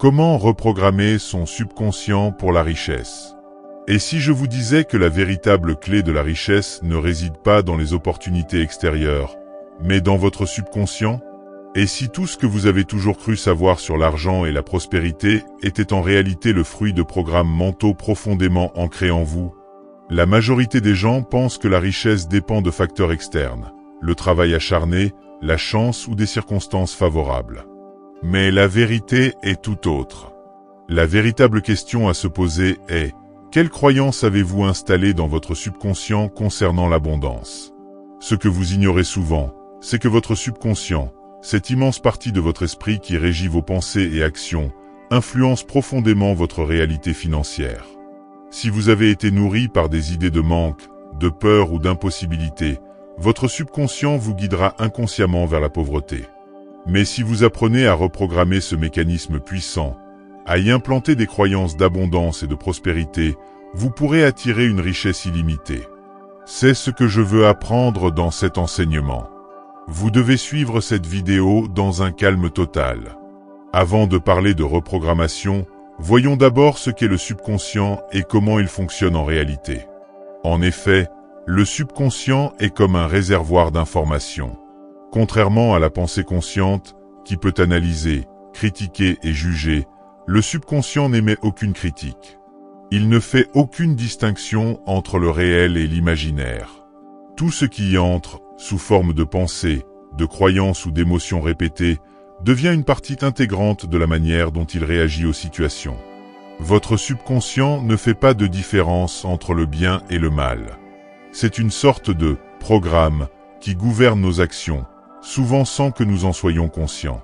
Comment reprogrammer son subconscient pour la richesse? Et si je vous disais que la véritable clé de la richesse ne réside pas dans les opportunités extérieures, mais dans votre subconscient? Et si tout ce que vous avez toujours cru savoir sur l'argent et la prospérité était en réalité le fruit de programmes mentaux profondément ancrés en vous? La majorité des gens pensent que la richesse dépend de facteurs externes, le travail acharné, la chance ou des circonstances favorables. Mais la vérité est tout autre. La véritable question à se poser est: quelle croyance avez-vous installée dans votre subconscient concernant l'abondance? Ce que vous ignorez souvent, c'est que votre subconscient, cette immense partie de votre esprit qui régit vos pensées et actions, influence profondément votre réalité financière. Si vous avez été nourri par des idées de manque, de peur ou d'impossibilité, votre subconscient vous guidera inconsciemment vers la pauvreté. Mais si vous apprenez à reprogrammer ce mécanisme puissant, à y implanter des croyances d'abondance et de prospérité, vous pourrez attirer une richesse illimitée. C'est ce que je veux apprendre dans cet enseignement. Vous devez suivre cette vidéo dans un calme total. Avant de parler de reprogrammation, voyons d'abord ce qu'est le subconscient et comment il fonctionne en réalité. En effet, le subconscient est comme un réservoir d'informations. Contrairement à la pensée consciente, qui peut analyser, critiquer et juger, le subconscient n'émet aucune critique. Il ne fait aucune distinction entre le réel et l'imaginaire. Tout ce qui y entre, sous forme de pensée, de croyances ou d'émotions répétées, devient une partie intégrante de la manière dont il réagit aux situations. Votre subconscient ne fait pas de différence entre le bien et le mal. C'est une sorte de programme qui gouverne nos actions, souvent sans que nous en soyons conscients.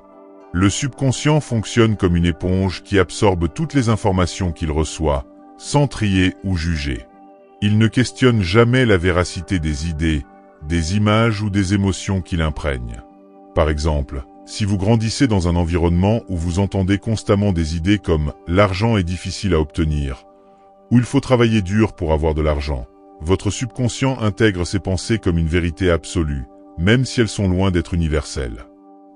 Le subconscient fonctionne comme une éponge qui absorbe toutes les informations qu'il reçoit, sans trier ou juger. Il ne questionne jamais la véracité des idées, des images ou des émotions qu'il imprègne. Par exemple, si vous grandissez dans un environnement où vous entendez constamment des idées comme « l'argent est difficile à obtenir » ou « il faut travailler dur pour avoir de l'argent », votre subconscient intègre ces pensées comme une vérité absolue, même si elles sont loin d'être universelles.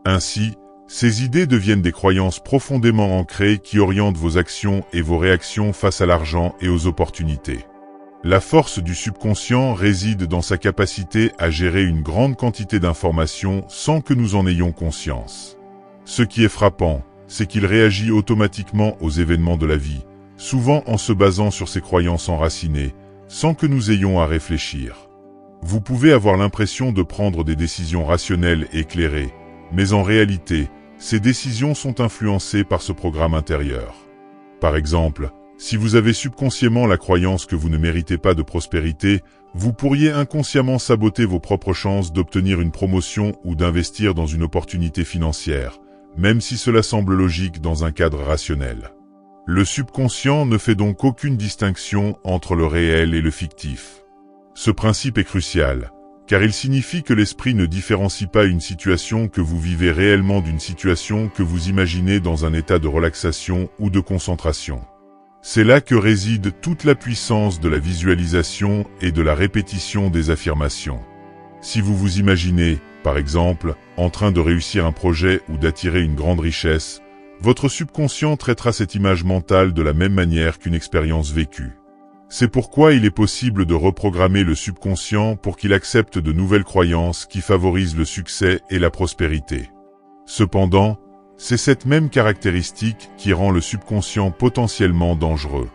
Ainsi, ces idées deviennent des croyances profondément ancrées qui orientent vos actions et vos réactions face à l'argent et aux opportunités. La force du subconscient réside dans sa capacité à gérer une grande quantité d'informations sans que nous en ayons conscience. Ce qui est frappant, c'est qu'il réagit automatiquement aux événements de la vie, souvent en se basant sur ses croyances enracinées, sans que nous ayons à réfléchir. Vous pouvez avoir l'impression de prendre des décisions rationnelles et éclairées, mais en réalité, ces décisions sont influencées par ce programme intérieur. Par exemple, si vous avez subconsciemment la croyance que vous ne méritez pas de prospérité, vous pourriez inconsciemment saboter vos propres chances d'obtenir une promotion ou d'investir dans une opportunité financière, même si cela semble logique dans un cadre rationnel. Le subconscient ne fait donc aucune distinction entre le réel et le fictif. Ce principe est crucial, car il signifie que l'esprit ne différencie pas une situation que vous vivez réellement d'une situation que vous imaginez dans un état de relaxation ou de concentration. C'est là que réside toute la puissance de la visualisation et de la répétition des affirmations. Si vous vous imaginez, par exemple, en train de réussir un projet ou d'attirer une grande richesse, votre subconscient traitera cette image mentale de la même manière qu'une expérience vécue. C'est pourquoi il est possible de reprogrammer le subconscient pour qu'il accepte de nouvelles croyances qui favorisent le succès et la prospérité. Cependant, c'est cette même caractéristique qui rend le subconscient potentiellement dangereux.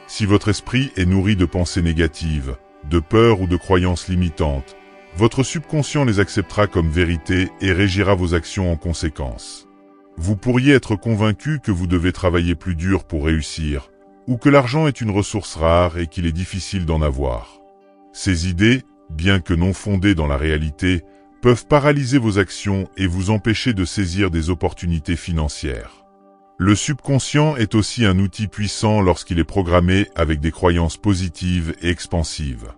Si votre esprit est nourri de pensées négatives, de peurs ou de croyances limitantes, votre subconscient les acceptera comme vérité et régira vos actions en conséquence. Vous pourriez être convaincu que vous devez travailler plus dur pour réussir, ou que l'argent est une ressource rare et qu'il est difficile d'en avoir. Ces idées, bien que non fondées dans la réalité, peuvent paralyser vos actions et vous empêcher de saisir des opportunités financières. Le subconscient est aussi un outil puissant lorsqu'il est programmé avec des croyances positives et expansives.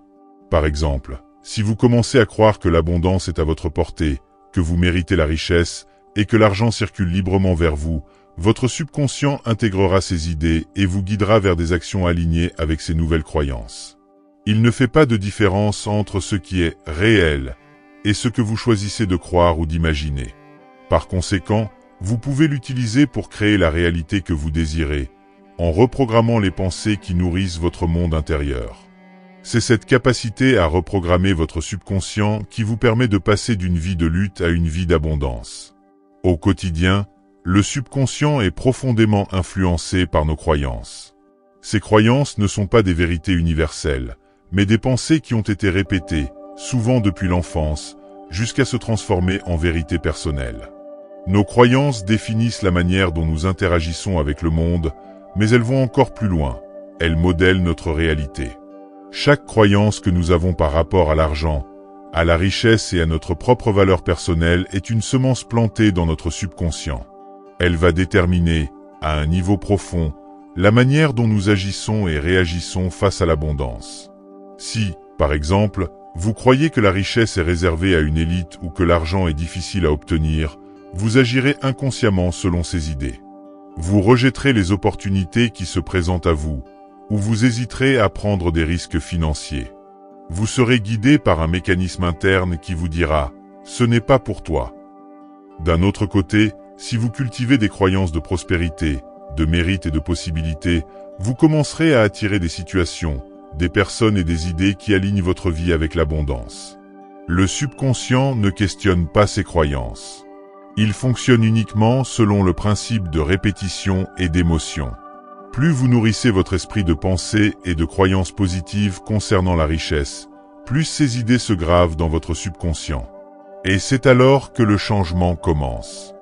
Par exemple, si vous commencez à croire que l'abondance est à votre portée, que vous méritez la richesse et que l'argent circule librement vers vous, votre subconscient intégrera ces idées et vous guidera vers des actions alignées avec ces nouvelles croyances. Il ne fait pas de différence entre ce qui est réel et ce que vous choisissez de croire ou d'imaginer. Par conséquent, Vous pouvez l'utiliser pour créer la réalité que vous désirez, en reprogrammant les pensées qui nourrissent votre monde intérieur. C'est cette capacité à reprogrammer votre subconscient qui vous permet de passer d'une vie de lutte à une vie d'abondance. Au quotidien, le subconscient est profondément influencé par nos croyances. Ces croyances ne sont pas des vérités universelles, mais des pensées qui ont été répétées, souvent depuis l'enfance, jusqu'à se transformer en vérité personnelle. Nos croyances définissent la manière dont nous interagissons avec le monde, mais elles vont encore plus loin. Elles modèlent notre réalité. Chaque croyance que nous avons par rapport à l'argent, à la richesse et à notre propre valeur personnelle est une semence plantée dans notre subconscient. Elle va déterminer, à un niveau profond, la manière dont nous agissons et réagissons face à l'abondance. Si, par exemple, vous croyez que la richesse est réservée à une élite ou que l'argent est difficile à obtenir, vous agirez inconsciemment selon ces idées. Vous rejetterez les opportunités qui se présentent à vous, ou vous hésiterez à prendre des risques financiers. Vous serez guidé par un mécanisme interne qui vous dira « ce n'est pas pour toi ». D'un autre côté, si vous cultivez des croyances de prospérité, de mérite et de possibilité, vous commencerez à attirer des situations, des personnes et des idées qui alignent votre vie avec l'abondance. Le subconscient ne questionne pas ses croyances. Il fonctionne uniquement selon le principe de répétition et d'émotion. Plus vous nourrissez votre esprit de pensée et de croyances positives concernant la richesse, plus ces idées se gravent dans votre subconscient. Et c'est alors que le changement commence.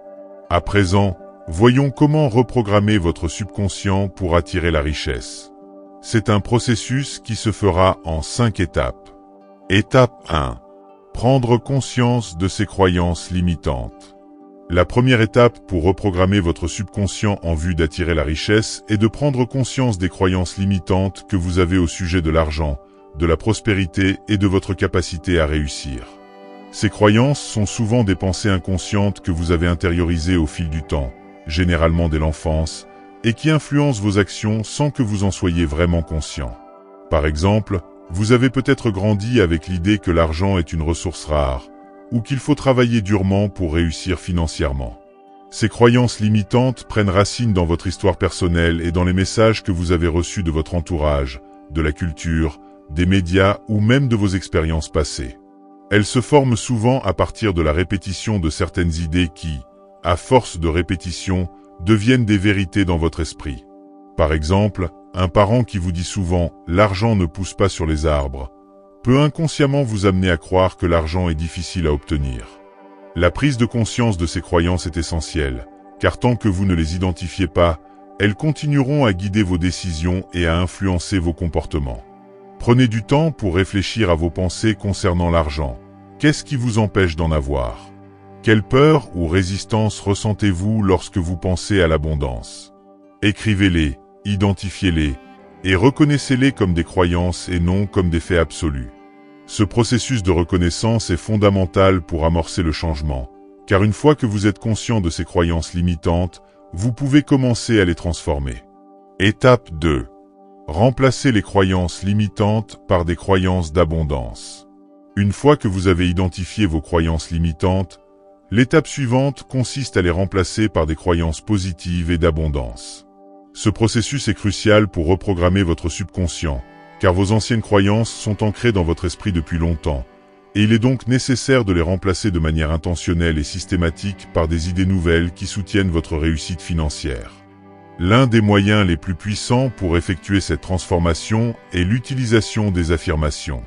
À présent, voyons comment reprogrammer votre subconscient pour attirer la richesse. C'est un processus qui se fera en 5 étapes. Étape 1. Prendre conscience de ses croyances limitantes. La première étape pour reprogrammer votre subconscient en vue d'attirer la richesse est de prendre conscience des croyances limitantes que vous avez au sujet de l'argent, de la prospérité et de votre capacité à réussir. Ces croyances sont souvent des pensées inconscientes que vous avez intériorisées au fil du temps, généralement dès l'enfance, et qui influencent vos actions sans que vous en soyez vraiment conscient. Par exemple, vous avez peut-être grandi avec l'idée que l'argent est une ressource rare, ou qu'il faut travailler durement pour réussir financièrement. Ces croyances limitantes prennent racine dans votre histoire personnelle et dans les messages que vous avez reçus de votre entourage, de la culture, des médias ou même de vos expériences passées. Elles se forment souvent à partir de la répétition de certaines idées qui, à force de répétition, deviennent des vérités dans votre esprit. Par exemple, un parent qui vous dit souvent « l'argent ne pousse pas sur les arbres » peut inconsciemment vous amener à croire que l'argent est difficile à obtenir. La prise de conscience de ces croyances est essentielle, car tant que vous ne les identifiez pas, elles continueront à guider vos décisions et à influencer vos comportements. Prenez du temps pour réfléchir à vos pensées concernant l'argent. Qu'est-ce qui vous empêche d'en avoir? Quelle peur ou résistance ressentez-vous lorsque vous pensez à l'abondance? Écrivez-les, identifiez-les, et reconnaissez-les comme des croyances et non comme des faits absolus. Ce processus de reconnaissance est fondamental pour amorcer le changement, car une fois que vous êtes conscient de ces croyances limitantes, vous pouvez commencer à les transformer. Étape 2. Remplacez les croyances limitantes par des croyances d'abondance. Une fois que vous avez identifié vos croyances limitantes, l'étape suivante consiste à les remplacer par des croyances positives et d'abondance. Ce processus est crucial pour reprogrammer votre subconscient, car vos anciennes croyances sont ancrées dans votre esprit depuis longtemps, et il est donc nécessaire de les remplacer de manière intentionnelle et systématique par des idées nouvelles qui soutiennent votre réussite financière. L'un des moyens les plus puissants pour effectuer cette transformation est l'utilisation des affirmations.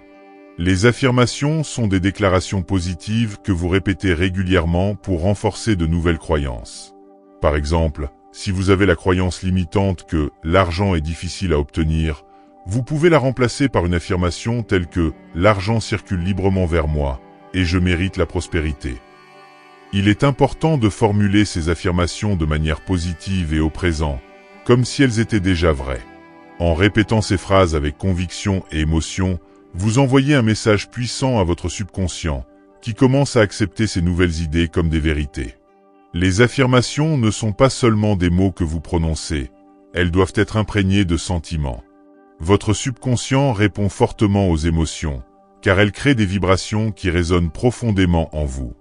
Les affirmations sont des déclarations positives que vous répétez régulièrement pour renforcer de nouvelles croyances. Par exemple, si vous avez la croyance limitante que l'argent est difficile à obtenir, vous pouvez la remplacer par une affirmation telle que « l'argent circule librement vers moi et je mérite la prospérité ». Il est important de formuler ces affirmations de manière positive et au présent, comme si elles étaient déjà vraies. En répétant ces phrases avec conviction et émotion, vous envoyez un message puissant à votre subconscient, qui commence à accepter ces nouvelles idées comme des vérités. Les affirmations ne sont pas seulement des mots que vous prononcez, elles doivent être imprégnées de sentiments. Votre subconscient répond fortement aux émotions, car elles créent des vibrations qui résonnent profondément en vous.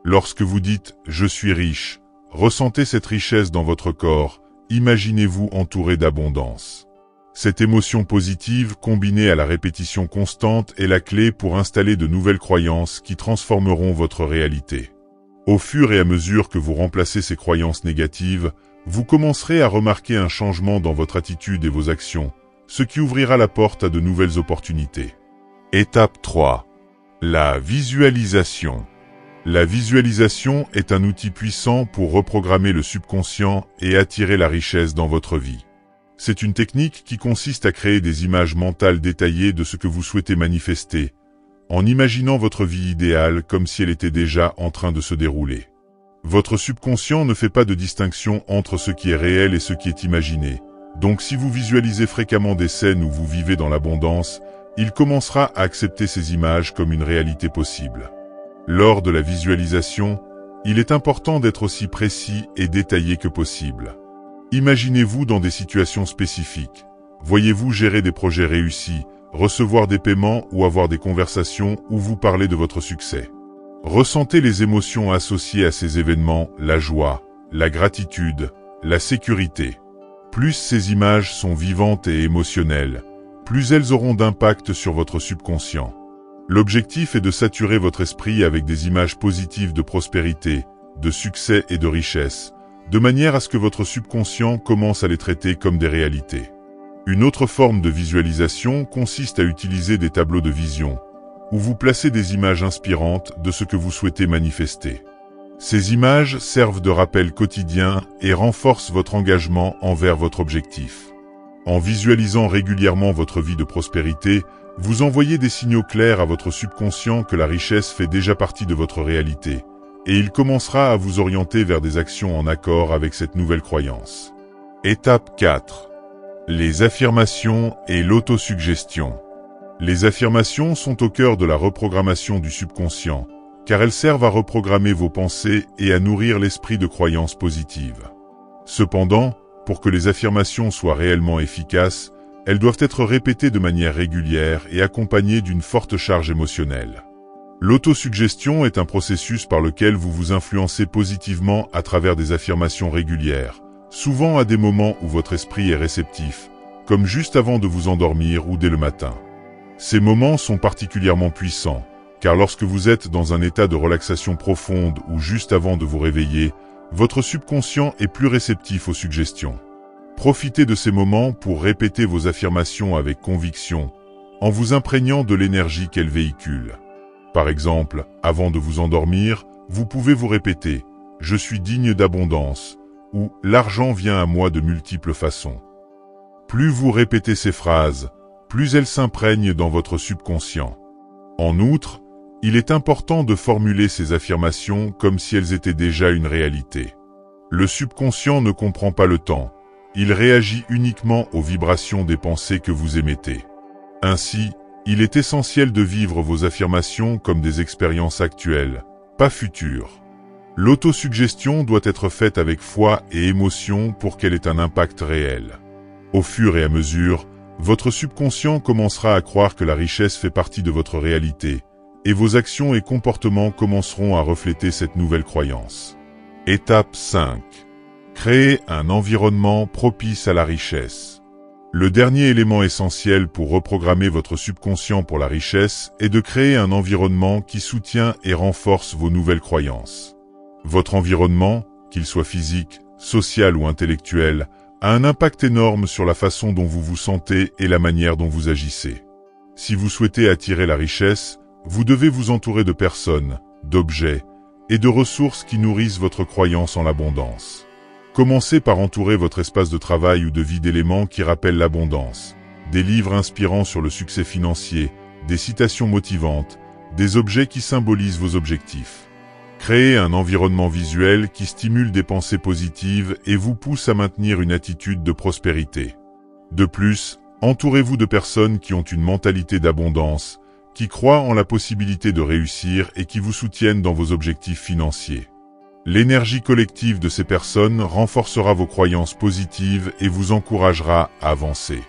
Lorsque vous dites « je suis riche », Ressentez cette richesse dans votre corps, imaginez-vous entouré d'abondance. Cette émotion positive, combinée à la répétition constante, est la clé pour installer de nouvelles croyances qui transformeront votre réalité. Au fur et à mesure que vous remplacez ces croyances négatives, vous commencerez à remarquer un changement dans votre attitude et vos actions, ce qui ouvrira la porte à de nouvelles opportunités. Étape 3. La visualisation. La visualisation est un outil puissant pour reprogrammer le subconscient et attirer la richesse dans votre vie. C'est une technique qui consiste à créer des images mentales détaillées de ce que vous souhaitez manifester, en imaginant votre vie idéale comme si elle était déjà en train de se dérouler. Votre subconscient ne fait pas de distinction entre ce qui est réel et ce qui est imaginé. Donc si vous visualisez fréquemment des scènes où vous vivez dans l'abondance, il commencera à accepter ces images comme une réalité possible. Lors de la visualisation, il est important d'être aussi précis et détaillé que possible. Imaginez-vous dans des situations spécifiques. Voyez-vous gérer des projets réussis, recevoir des paiements ou avoir des conversations où vous parlez de votre succès. Ressentez les émotions associées à ces événements, la joie, la gratitude, la sécurité. Plus ces images sont vivantes et émotionnelles, plus elles auront d'impact sur votre subconscient. L'objectif est de saturer votre esprit avec des images positives de prospérité, de succès et de richesse, de manière à ce que votre subconscient commence à les traiter comme des réalités. Une autre forme de visualisation consiste à utiliser des tableaux de vision, où vous placez des images inspirantes de ce que vous souhaitez manifester. Ces images servent de rappel quotidien et renforcent votre engagement envers votre objectif. En visualisant régulièrement votre vie de prospérité, vous envoyez des signaux clairs à votre subconscient que la richesse fait déjà partie de votre réalité, et il commencera à vous orienter vers des actions en accord avec cette nouvelle croyance. Étape 4. Les affirmations et l'autosuggestion. Les affirmations sont au cœur de la reprogrammation du subconscient, car elles servent à reprogrammer vos pensées et à nourrir l'esprit de croyances positives. Cependant, pour que les affirmations soient réellement efficaces, elles doivent être répétées de manière régulière et accompagnées d'une forte charge émotionnelle. L'autosuggestion est un processus par lequel vous vous influencez positivement à travers des affirmations régulières, souvent à des moments où votre esprit est réceptif, comme juste avant de vous endormir ou dès le matin. Ces moments sont particulièrement puissants, car lorsque vous êtes dans un état de relaxation profonde ou juste avant de vous réveiller, votre subconscient est plus réceptif aux suggestions. Profitez de ces moments pour répéter vos affirmations avec conviction, en vous imprégnant de l'énergie qu'elles véhiculent. Par exemple, avant de vous endormir, vous pouvez vous répéter « Je suis digne d'abondance » ou « L'argent vient à moi de multiples façons ». Plus vous répétez ces phrases, plus elles s'imprègnent dans votre subconscient. En outre, il est important de formuler ces affirmations comme si elles étaient déjà une réalité. Le subconscient ne comprend pas le temps. Il réagit uniquement aux vibrations des pensées que vous émettez. Ainsi, il est essentiel de vivre vos affirmations comme des expériences actuelles, pas futures. L'autosuggestion doit être faite avec foi et émotion pour qu'elle ait un impact réel. Au fur et à mesure, votre subconscient commencera à croire que la richesse fait partie de votre réalité, et vos actions et comportements commenceront à refléter cette nouvelle croyance. Étape 5. Créer un environnement propice à la richesse. Le dernier élément essentiel pour reprogrammer votre subconscient pour la richesse est de créer un environnement qui soutient et renforce vos nouvelles croyances. Votre environnement, qu'il soit physique, social ou intellectuel, a un impact énorme sur la façon dont vous vous sentez et la manière dont vous agissez. Si vous souhaitez attirer la richesse, vous devez vous entourer de personnes, d'objets et de ressources qui nourrissent votre croyance en l'abondance. Commencez par entourer votre espace de travail ou de vie d'éléments qui rappellent l'abondance. Des livres inspirants sur le succès financier, des citations motivantes, des objets qui symbolisent vos objectifs. Créez un environnement visuel qui stimule des pensées positives et vous pousse à maintenir une attitude de prospérité. De plus, entourez-vous de personnes qui ont une mentalité d'abondance, qui croient en la possibilité de réussir et qui vous soutiennent dans vos objectifs financiers. L'énergie collective de ces personnes renforcera vos croyances positives et vous encouragera à avancer.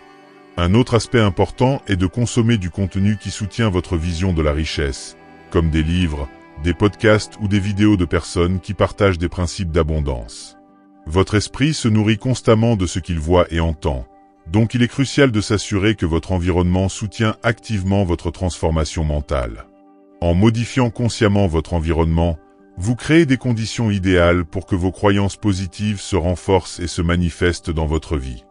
Un autre aspect important est de consommer du contenu qui soutient votre vision de la richesse, comme des livres, des podcasts ou des vidéos de personnes qui partagent des principes d'abondance. Votre esprit se nourrit constamment de ce qu'il voit et entend, donc il est crucial de s'assurer que votre environnement soutient activement votre transformation mentale. En modifiant consciemment votre environnement, vous créez des conditions idéales pour que vos croyances positives se renforcent et se manifestent dans votre vie.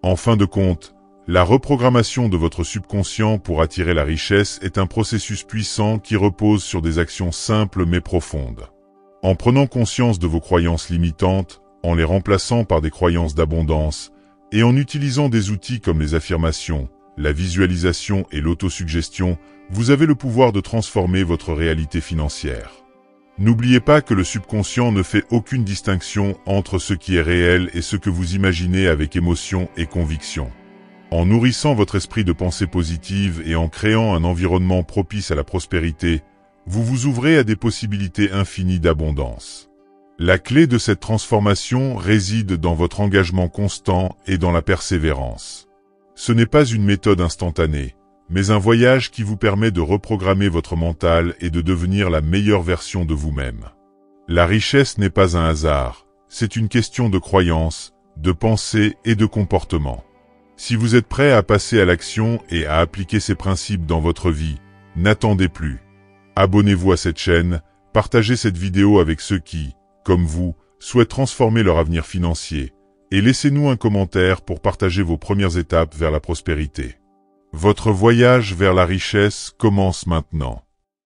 En fin de compte, la reprogrammation de votre subconscient pour attirer la richesse est un processus puissant qui repose sur des actions simples mais profondes. En prenant conscience de vos croyances limitantes, en les remplaçant par des croyances d'abondance, et en utilisant des outils comme les affirmations, la visualisation et l'autosuggestion, vous avez le pouvoir de transformer votre réalité financière. N'oubliez pas que le subconscient ne fait aucune distinction entre ce qui est réel et ce que vous imaginez avec émotion et conviction. En nourrissant votre esprit de pensée positive et en créant un environnement propice à la prospérité, vous vous ouvrez à des possibilités infinies d'abondance. La clé de cette transformation réside dans votre engagement constant et dans la persévérance. Ce n'est pas une méthode instantanée, mais un voyage qui vous permet de reprogrammer votre mental et de devenir la meilleure version de vous-même. La richesse n'est pas un hasard, c'est une question de croyance, de pensée et de comportement. Si vous êtes prêt à passer à l'action et à appliquer ces principes dans votre vie, n'attendez plus. Abonnez-vous à cette chaîne, partagez cette vidéo avec ceux qui, comme vous, souhaitent transformer leur avenir financier, et laissez-nous un commentaire pour partager vos premières étapes vers la prospérité. Votre voyage vers la richesse commence maintenant.